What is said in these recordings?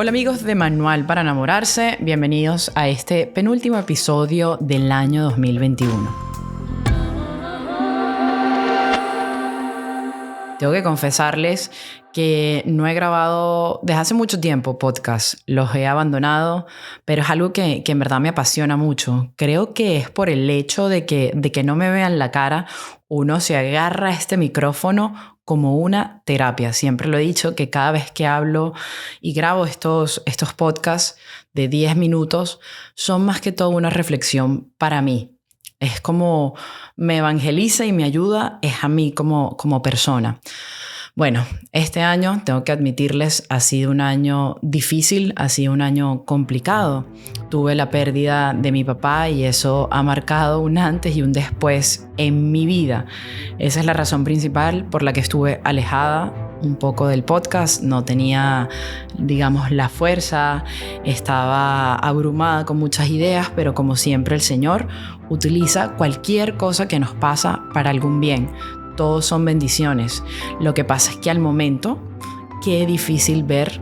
Hola amigos de Manual para Enamorarse, bienvenidos a este penúltimo episodio del año 2021. Tengo que confesarles que no he grabado desde hace mucho tiempo podcast, los he abandonado, pero es algo que en verdad me apasiona mucho. Creo que es por el hecho de que no me vean la cara, uno se agarra a este micrófono como una terapia. Siempre lo he dicho que cada vez que hablo y grabo estos podcasts de 10 minutos son más que todo una reflexión para mí. Es como me evangeliza y me ayuda, es a mí como persona. Bueno, este año, tengo que admitirles, ha sido un año difícil, ha sido un año complicado. Tuve la pérdida de mi papá y eso ha marcado un antes y un después en mi vida. Esa es la razón principal por la que estuve alejada un poco del podcast. No tenía, digamos, la fuerza, estaba abrumada con muchas ideas, pero como siempre el Señor utiliza cualquier cosa que nos pasa para algún bien. Todos son bendiciones. Lo que pasa es que al momento, qué difícil ver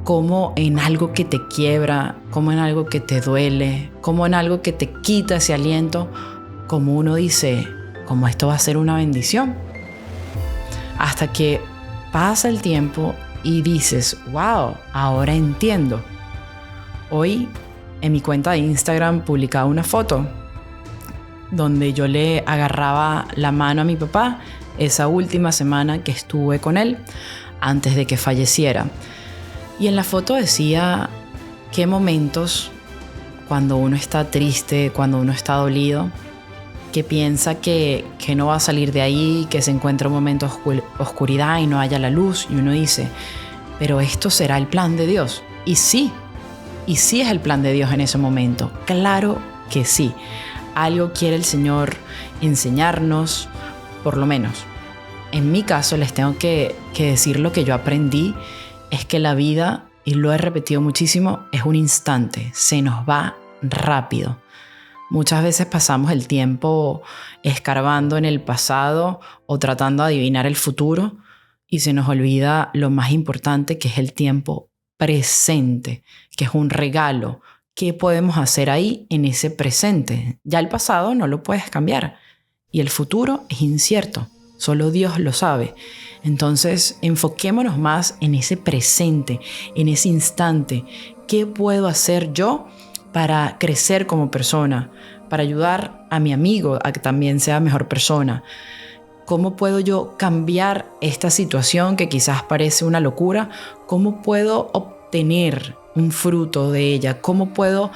cómo en algo que te quiebra, cómo en algo que te duele, cómo en algo que te quita ese aliento, como uno dice, como esto va a ser una bendición. Hasta que pasa el tiempo y dices, wow, ahora entiendo. Hoy en mi cuenta de Instagram publicaba una foto donde yo le agarraba la mano a mi papá esa última semana que estuve con él antes de que falleciera. Y en la foto decía qué momentos cuando uno está triste, cuando uno está dolido, que piensa que no va a salir de ahí, que se encuentra un momento de oscuridad y no haya la luz, y uno dice, pero esto será el plan de Dios. Y sí es el plan de Dios en ese momento, claro que sí. Algo quiere el Señor enseñarnos, por lo menos. En mi caso les tengo que decir lo que yo aprendí, es que la vida, y lo he repetido muchísimo, es un instante, se nos va rápido. Muchas veces pasamos el tiempo escarbando en el pasado o tratando de adivinar el futuro y se nos olvida lo más importante, que es el tiempo presente, que es un regalo. ¿Qué podemos hacer ahí en ese presente? Ya el pasado no lo puedes cambiar y el futuro es incierto, solo Dios lo sabe. Entonces, enfoquémonos más en ese presente, en ese instante. ¿Qué puedo hacer yo para crecer como persona, para ayudar a mi amigo a que también sea mejor persona? ¿Cómo puedo yo cambiar esta situación que quizás parece una locura? ¿Cómo puedo obtener un fruto de ella? ¿Cómo puedo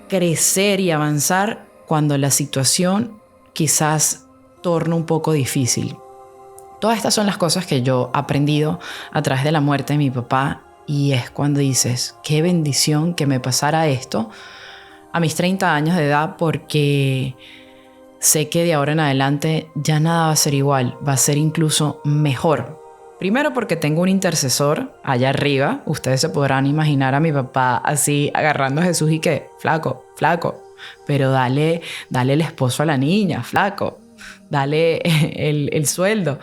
crecer y avanzar cuando la situación quizás torna un poco difícil? Todas estas son las cosas que yo he aprendido a través de la muerte de mi papá, y es cuando dices, qué bendición que me pasara esto a mis 30 años de edad, porque sé que de ahora en adelante ya nada va a ser igual, va a ser incluso mejor. Primero porque tengo un intercesor allá arriba. Ustedes se podrán imaginar a mi papá así agarrando a Jesús y que, flaco, pero dale el esposo a la niña, flaco, dale el sueldo.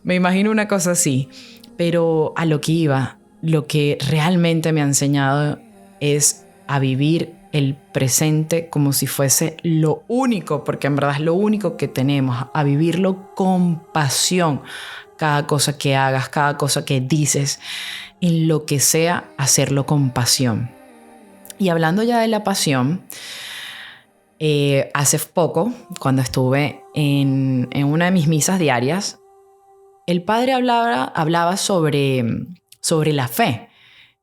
Me imagino una cosa así. Pero a lo que iba, lo que realmente me ha enseñado es a vivir el presente como si fuese lo único, porque en verdad es lo único que tenemos, a vivirlo con pasión. Cada cosa que hagas, cada cosa que dices, en lo que sea, hacerlo con pasión. Y hablando ya de la pasión, hace poco, cuando estuve en una de mis misas diarias, el padre hablaba sobre la fe.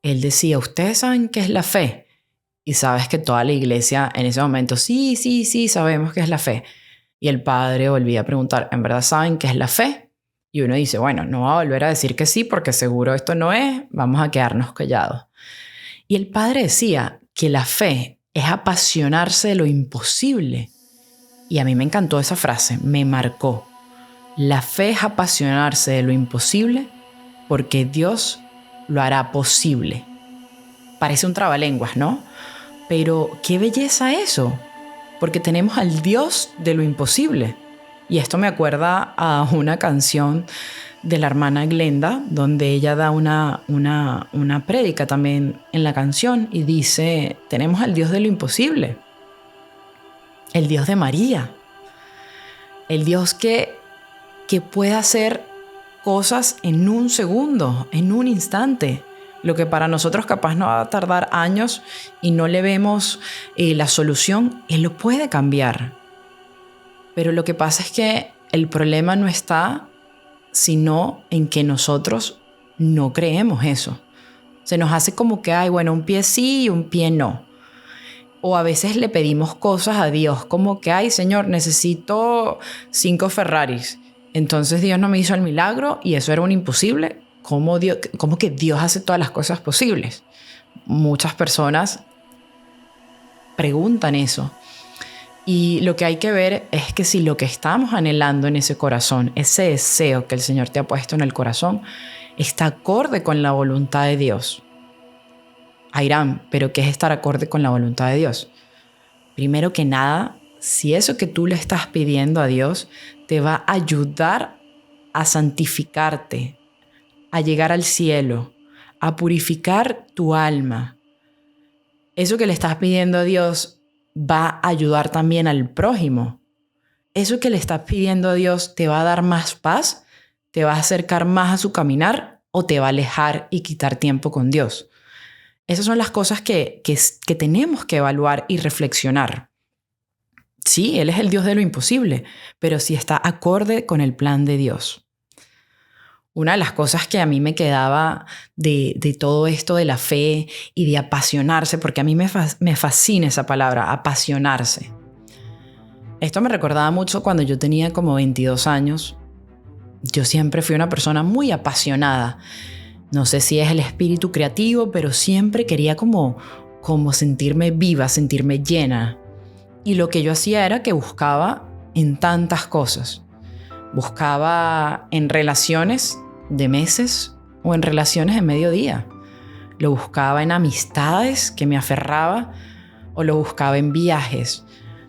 Él decía, ¿ustedes saben qué es la fe? Y sabes que toda la iglesia en ese momento, sí, sabemos qué es la fe. Y el padre volvía a preguntar, ¿en verdad saben qué es la fe? Y uno dice, bueno, no va a volver a decir que sí porque seguro esto no es, vamos a quedarnos callados. Y el padre decía que la fe es apasionarse de lo imposible. Y a mí me encantó esa frase, me marcó. La fe es apasionarse de lo imposible porque Dios lo hará posible. Parece un trabalenguas, ¿no? Pero qué belleza eso, porque tenemos al Dios de lo imposible. Y esto me acuerda a una canción de la hermana Glenda, donde ella da una prédica también en la canción y dice, tenemos al Dios de lo imposible, el Dios de María, el Dios que puede hacer cosas en un segundo, en un instante. Lo que para nosotros capaz no va a tardar años y no le vemos la solución, Él lo puede cambiar. Pero lo que pasa es que el problema no está sino en que nosotros no creemos eso. Se nos hace como que hay, bueno, un pie sí y un pie no. O a veces le pedimos cosas a Dios como que, ay, Señor, necesito 5 Ferraris. Entonces Dios no me hizo el milagro y eso era un imposible. ¿Cómo que Dios hace todas las cosas posibles? Muchas personas preguntan eso. Y lo que hay que ver es que si lo que estamos anhelando en ese corazón, ese deseo que el Señor te ha puesto en el corazón, está acorde con la voluntad de Dios. Airán, ¿pero qué es estar acorde con la voluntad de Dios? Primero que nada, si eso que tú le estás pidiendo a Dios te va a ayudar a santificarte, a llegar al cielo, a purificar tu alma. Eso que le estás pidiendo a Dios va a ayudar también al prójimo. Eso que le estás pidiendo a Dios te va a dar más paz, te va a acercar más a su caminar o te va a alejar y quitar tiempo con Dios. Esas son las cosas que tenemos que evaluar y reflexionar. Sí, Él es el Dios de lo imposible, pero si está acorde con el plan de Dios. Una de las cosas que a mí me quedaba de todo esto de la fe y de apasionarse, porque a mí me fascina esa palabra, apasionarse. Esto me recordaba mucho cuando yo tenía como 22 años. Yo siempre fui una persona muy apasionada. No sé si es el espíritu creativo, pero siempre quería como sentirme viva, sentirme llena. Y lo que yo hacía era que buscaba en tantas cosas. Buscaba en relaciones de meses o en relaciones de mediodía. Lo buscaba en amistades que me aferraba o lo buscaba en viajes.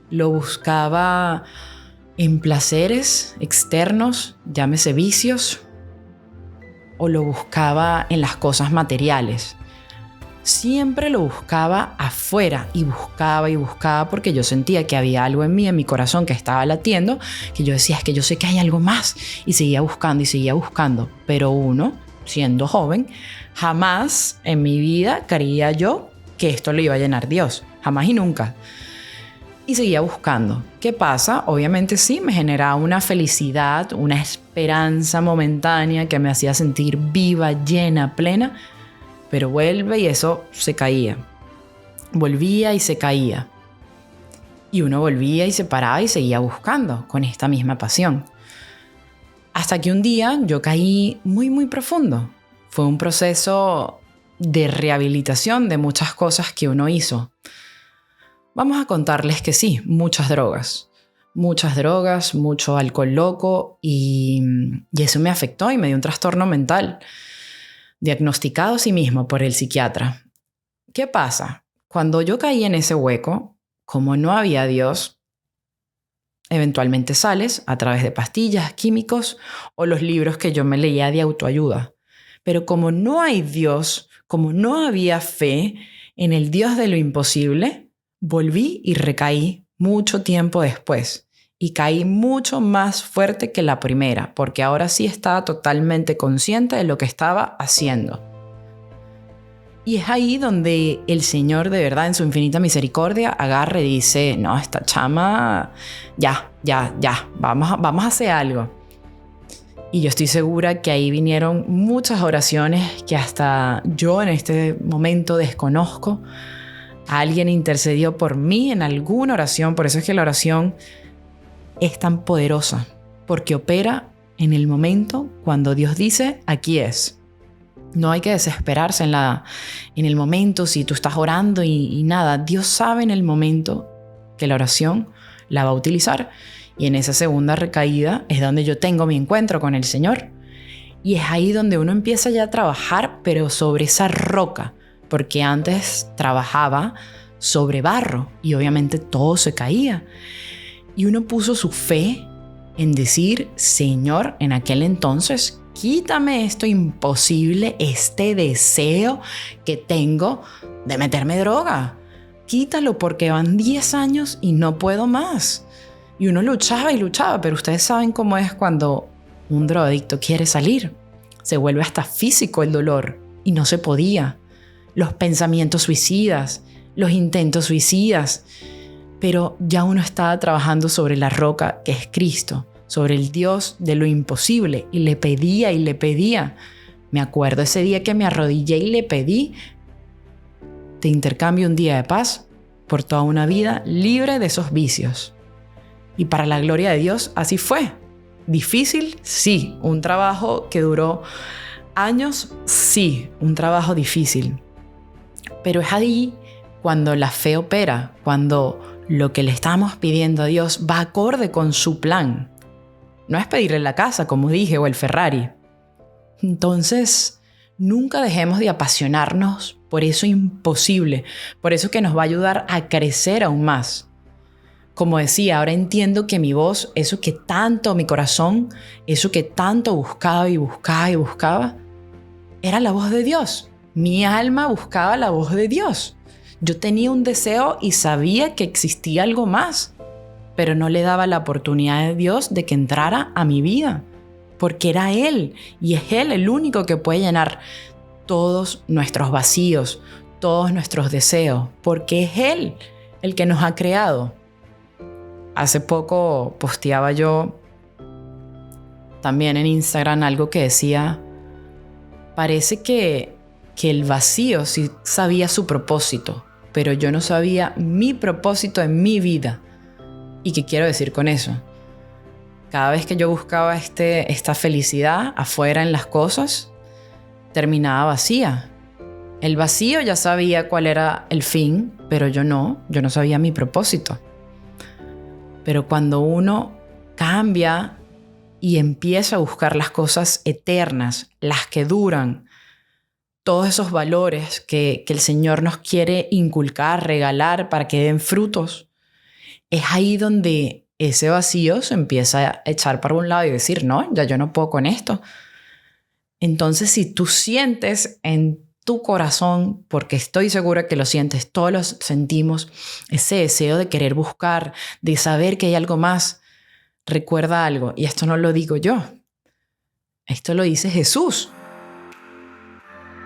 Lo buscaba en placeres externos, llámese vicios, o lo buscaba en las cosas materiales. Siempre lo buscaba afuera y buscaba porque yo sentía que había algo en mí, en mi corazón que estaba latiendo, que yo decía, es que yo sé que hay algo más, y seguía buscando. Pero uno, siendo joven, jamás en mi vida creía yo que esto lo iba a llenar Dios, jamás y nunca. Y seguía buscando. ¿Qué pasa? Obviamente sí, me generaba una felicidad, una esperanza momentánea que me hacía sentir viva, llena, plena, pero vuelve y eso se caía. Volvía y se caía. Y uno volvía y se paraba y seguía buscando con esta misma pasión. Hasta que un día yo caí muy, muy profundo. Fue un proceso de rehabilitación de muchas cosas que uno hizo. Vamos a contarles que sí, muchas drogas, mucho alcohol loco y eso me afectó y me dio un trastorno mental, diagnosticado sí mismo por el psiquiatra. ¿Qué pasa? Cuando yo caí en ese hueco, como no había Dios, eventualmente sales a través de pastillas, químicos o los libros que yo me leía de autoayuda. Pero como no hay Dios, como no había fe en el Dios de lo imposible, volví y recaí mucho tiempo después y caí mucho más fuerte que la primera, porque ahora sí estaba totalmente consciente de lo que estaba haciendo. Y es ahí donde el Señor, de verdad, en su infinita misericordia, agarra y dice, no, esta chama, ya, vamos a hacer algo. Y yo estoy segura que ahí vinieron muchas oraciones que hasta yo en este momento desconozco. Alguien intercedió por mí en alguna oración, por eso es que la oración es tan poderosa, porque opera en el momento cuando Dios dice, aquí es. No hay que desesperarse en el momento si tú estás orando y nada. Dios sabe en el momento que la oración la va a utilizar. Y en esa segunda recaída es donde yo tengo mi encuentro con el Señor. Y es ahí donde uno empieza ya a trabajar, pero sobre esa roca. Porque antes trabajaba sobre barro y obviamente todo se caía. Y uno puso su fe en decir, Señor, en aquel entonces, quítame esto imposible, este deseo que tengo de meterme droga. Quítalo porque van 10 años y no puedo más. Y uno luchaba y luchaba, pero ustedes saben cómo es cuando un drogadicto quiere salir. Se vuelve hasta físico el dolor y no se podía. Los pensamientos suicidas, los intentos suicidas. Pero ya uno estaba trabajando sobre la roca que es Cristo, sobre el Dios de lo imposible, y le pedía y le pedía. Me acuerdo ese día que me arrodillé y le pedí: te intercambio un día de paz por toda una vida libre de esos vicios. Y para la gloria de Dios, así fue. ¿Difícil? Sí. ¿Un trabajo que duró años? Sí, un trabajo difícil. Pero es ahí cuando la fe opera, cuando lo que le estamos pidiendo a Dios va acorde con su plan. No es pedirle la casa, como dije, o el Ferrari. Entonces, nunca dejemos de apasionarnos por eso imposible, por eso que nos va a ayudar a crecer aún más. Como decía, ahora entiendo que mi voz, eso que tanto, mi corazón, eso que tanto buscaba y buscaba y buscaba, era la voz de Dios. Mi alma buscaba la voz de Dios. Yo tenía un deseo y sabía que existía algo más, pero no le daba la oportunidad de Dios de que entrara a mi vida, porque era Él, y es Él el único que puede llenar todos nuestros vacíos, todos nuestros deseos, porque es Él el que nos ha creado. Hace poco posteaba yo también en Instagram algo que decía: parece que el vacío sí sabía su propósito, pero yo no sabía mi propósito en mi vida. ¿Y qué quiero decir con eso? Cada vez que yo buscaba esta felicidad afuera en las cosas, terminaba vacía. El vacío ya sabía cuál era el fin, pero yo no sabía mi propósito. Pero cuando uno cambia y empieza a buscar las cosas eternas, las que duran, todos esos valores que el Señor nos quiere inculcar, regalar para que den frutos, es ahí donde ese vacío se empieza a echar para un lado y decir: no, ya yo no puedo con esto. Entonces, si tú sientes en tu corazón, porque estoy segura que lo sientes, todos lo sentimos, ese deseo de querer buscar, de saber que hay algo más, recuerda algo, y esto no lo digo yo, esto lo dice Jesús.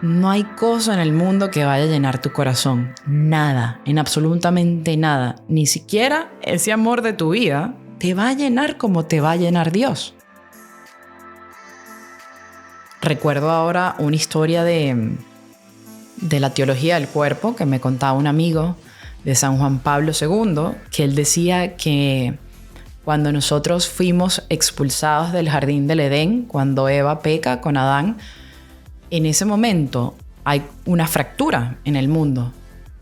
No hay cosa en el mundo que vaya a llenar tu corazón. Nada, en absolutamente nada. Ni siquiera ese amor de tu vida te va a llenar como te va a llenar Dios. Recuerdo ahora una historia de la teología del cuerpo que me contaba un amigo de San Juan Pablo II, que él decía que cuando nosotros fuimos expulsados del jardín del Edén, cuando Eva peca con Adán, en ese momento hay una fractura en el mundo,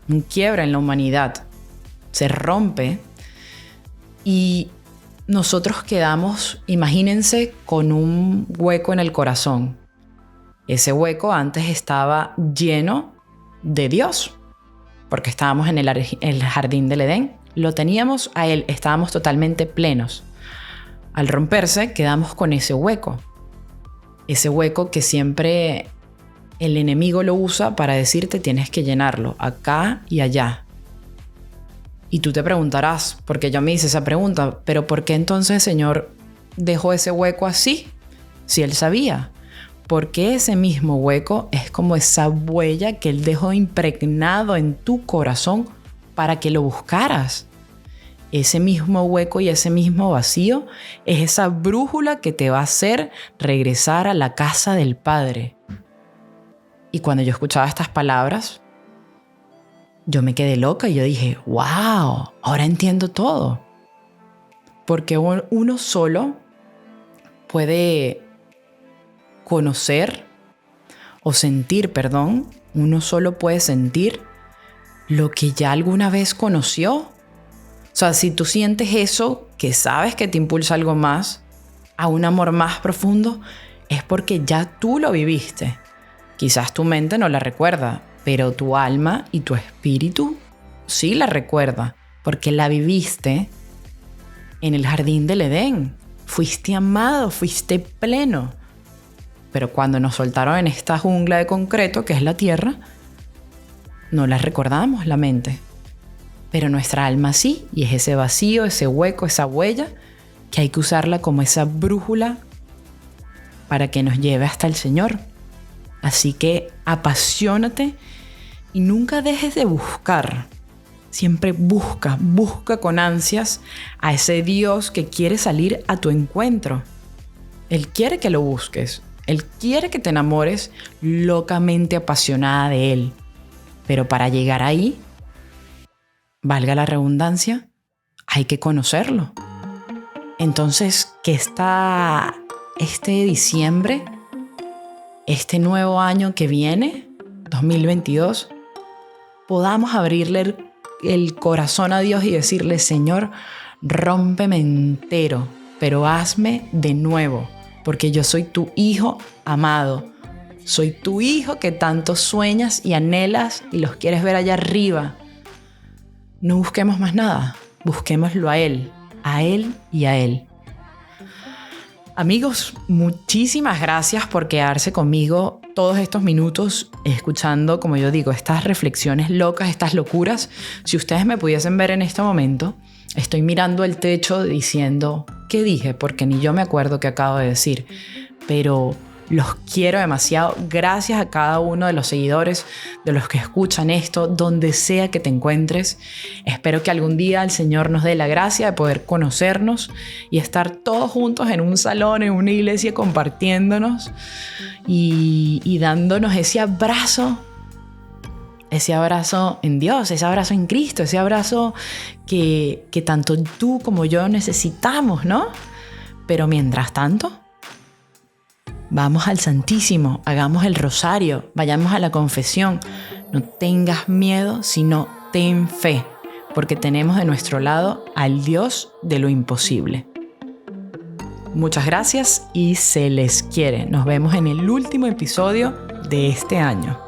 un quiebre en la humanidad, se rompe y nosotros quedamos, imagínense, con un hueco en el corazón. Ese hueco antes estaba lleno de Dios, porque estábamos en el jardín del Edén, lo teníamos a Él, estábamos totalmente plenos. Al romperse quedamos con ese hueco que siempre el enemigo lo usa para decirte: tienes que llenarlo acá y allá. Y tú te preguntarás, porque yo me hice esa pregunta, ¿pero por qué entonces el Señor dejó ese hueco así? Si Él sabía. Porque ese mismo hueco es como esa huella que Él dejó impregnado en tu corazón para que lo buscaras. Ese mismo hueco y ese mismo vacío es esa brújula que te va a hacer regresar a la casa del Padre. Y cuando yo escuchaba estas palabras, yo me quedé loca y yo dije: ¡wow! Ahora entiendo todo. Porque uno solo puede conocer o sentir, uno solo puede sentir lo que ya alguna vez conoció. O sea, si tú sientes eso, que sabes que te impulsa algo más, a un amor más profundo, es porque ya tú lo viviste. Quizás tu mente no la recuerda, pero tu alma y tu espíritu sí la recuerda, porque la viviste en el jardín del Edén. Fuiste amado, fuiste pleno. pero cuando nos soltaron en esta jungla de concreto que es la tierra, no las recordamos, la mente. Pero nuestra alma sí, y es ese vacío, ese hueco, esa huella, que hay que usarla como esa brújula para que nos lleve hasta el Señor. Así que apasionate y nunca dejes de buscar. Siempre busca con ansias a ese Dios que quiere salir a tu encuentro. Él quiere que lo busques. Él quiere que te enamores locamente apasionada de Él. Pero para llegar ahí, valga la redundancia, hay que conocerlo. Entonces, que este diciembre, este nuevo año que viene, 2022, podamos abrirle el corazón a Dios y decirle: Señor, rómpeme entero, pero hazme de nuevo, porque yo soy tu hijo amado. Soy tu hijo que tanto sueñas y anhelas y los quieres ver allá arriba. No busquemos más nada, busquémoslo a Él y a Él. Amigos, muchísimas gracias por quedarse conmigo todos estos minutos escuchando, como yo digo, estas reflexiones locas, estas locuras. Si ustedes me pudiesen ver en este momento, estoy mirando el techo diciendo, ¿qué dije? Porque ni yo me acuerdo qué acabo de decir, pero los quiero demasiado. Gracias a cada uno de los seguidores, de los que escuchan esto, donde sea que te encuentres. Espero que algún día el Señor nos dé la gracia de poder conocernos y estar todos juntos en un salón, en una iglesia, compartiéndonos y dándonos ese abrazo en Dios, ese abrazo en Cristo, ese abrazo que tanto tú como yo necesitamos, ¿no? Pero mientras tanto, vamos al Santísimo, hagamos el rosario, vayamos a la confesión. No tengas miedo, sino ten fe, porque tenemos de nuestro lado al Dios de lo imposible. Muchas gracias y se les quiere. Nos vemos en el último episodio de este año.